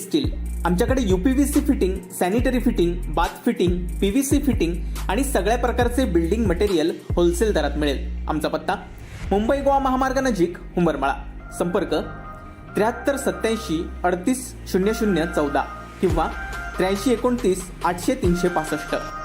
Steel. आमच्याकडे UPVC fitting, sanitary fitting, bath fitting, PVC fitting आणि सगळ्या प्रकारचे बिल्डिंग मटेरियल होलसेल दरात मिळेल। आमचा पत्ता मुंबई गोवा महामार्ग नजीक उंबरमाळा। संपर्क 73 87 38 00 14 किंवा 83 29 800 365।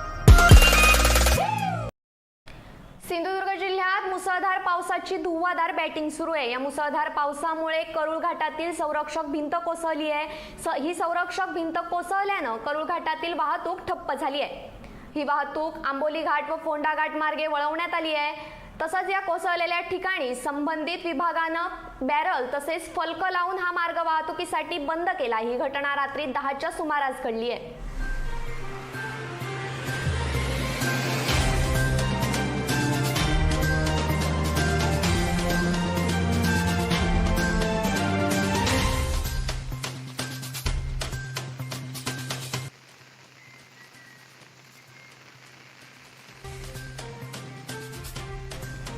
सिंधुदुर्ग जिल्ह्यात मुसळधार पावसाची धुव्वाधार बॅटिंग सुरू आहे। या मुसळधार पावसामुळे करूळ घाटातील संरक्षक भिंत कोसळली आहे। ही संरक्षक भिंत कोसळल्यानं करूळ घाटातील वाहतूक ठप्प झाली आहे। ही वाहतूक आंबोली घाट व फोंडा घाट मार्गे वळवण्यात आली आहे। तसंच या कोसळलेल्या ठिकाणी संबंधित विभागानं बॅरल तसेच फलक लावून हा मार्ग वाहतुकीसाठी बंद केला। ही घटना रात्री 10च्या सुमारास घडली आहे।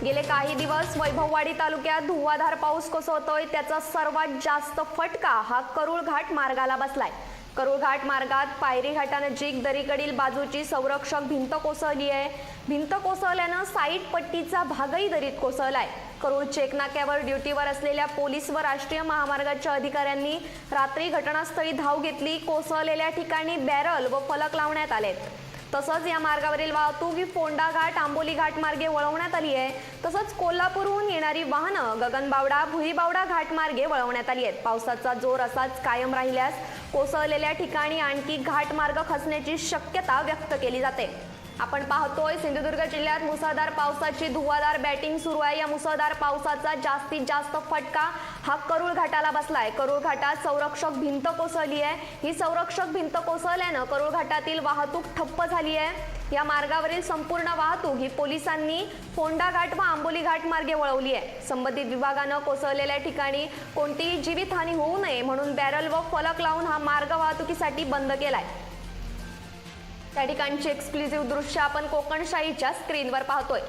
गेले काही दिवस वैभववाडी तालुक्यात धुव्वाधार पाऊस कोसळतोय। त्याचा सर्वात जास्त फटका हा करूळ घाट मार्गाला बसलाय। करूळ घाट मार्गात पायरी घाटानजीक दरीकडील बाजूची संरक्षक भिंत कोसळली आहे। भिंत कोसळल्यानं साईड पट्टीचा भागही दरीत कोसळलाय। करूळ चेक नाक्यावर ड्युटीवर असलेल्या पोलीस व राष्ट्रीय महामार्गाच्या अधिकाऱ्यांनी रात्री घटनास्थळी धाव घेतली। कोसळलेल्या ठिकाणी बॅरल व फलक लावण्यात आलेत। तसंच या मार्गावरील वाहतूक ही फोंडा घाट आंबोली घाट मार्गे वळवण्यात आली आहे। तसंच कोल्हापूरहून येणारी वाहनं गगनबावडा भुईबावडा घाट मार्गे वळवण्यात आली आहेत। पावसाचा जोर असाच कायम राहिल्यास कोसळलेल्या ठिकाणी आणखी घाट मार्ग खचण्याची शक्यता व्यक्त केली जाते। आपण पाहतोय सिंधुदुर्ग जिल्ह्यात मुसळधार पावसाची धुव्वाधार बॅटिंग सुरू आहे। या मुसळधार पावसाचा जास्तीत जास्त फटका हा करूळ घाटाला बसलाय। करूळ घाटात संरक्षक भिंत कोसळली आहे। ही संरक्षक भिंत कोसळल्यानं करूळ घाटातील वाहतूक ठप्प झाली आहे। या मार्गावरील संपूर्ण वाहतूक ही पोलिसांनी फोंडा घाट व आंबोली घाट मार्गे वळवली आहे। संबंधित विभागानं कोसळलेल्या ठिकाणी कोणतीही जीवितहानी होऊ नये म्हणून बॅरल व फलक लावून हा मार्ग वाहतुकीसाठी बंद केलाय। त्या ठिकाणची एक्सक्लुझिव्ह दृश्य आपण कोकणशाहीच्या स्क्रीनवर पाहतोय।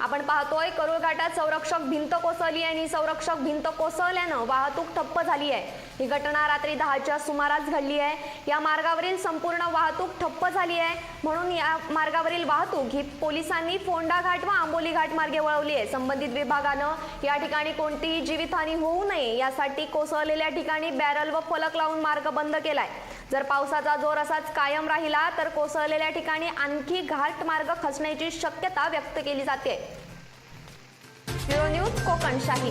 आपण पाहतोय करूळ घाटात संरक्षक भिंत कोसळली आणि संरक्षक भिंत कोसळल्यानं वाहतूक ठप्प झाली आहे। ही घटना रात्री 10च्या सुमारास घडली आहे। या मार्गावरील संपूर्ण वाहतूक ठप्प झाली आहे म्हणून या मार्गावरील वाहतूक ही पोलिसांनी फोंडा घाट व आंबोली घाट मार्गे वळवली आहे। संबंधित विभागानं या ठिकाणी कोणतीही जीवितहानी होऊ नये यासाठी कोसळलेल्या ठिकाणी बॅरल व फलक लावून मार्ग बंद केलाय। जर पावसाचा जोर असाच कायम राहिला तर कोसळलेल्या ठिकाणी आणखी घाट मार्ग खचण्याची शक्यता व्यक्त केली जाते। Bureau news Kokanshahi.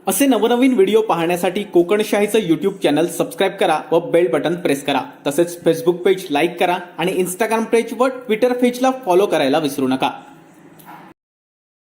असे नवनवीन व्हिडिओ पाहण्यासाठी कोकणशाहीचं YouTube चॅनल सबस्क्राईब करा व बेल बटन प्रेस करा। तसेच फेसबुक पेज लाईक करा आणि इंस्टाग्राम पेज व ट्विटर पेजला फॉलो करायला विसरू नका।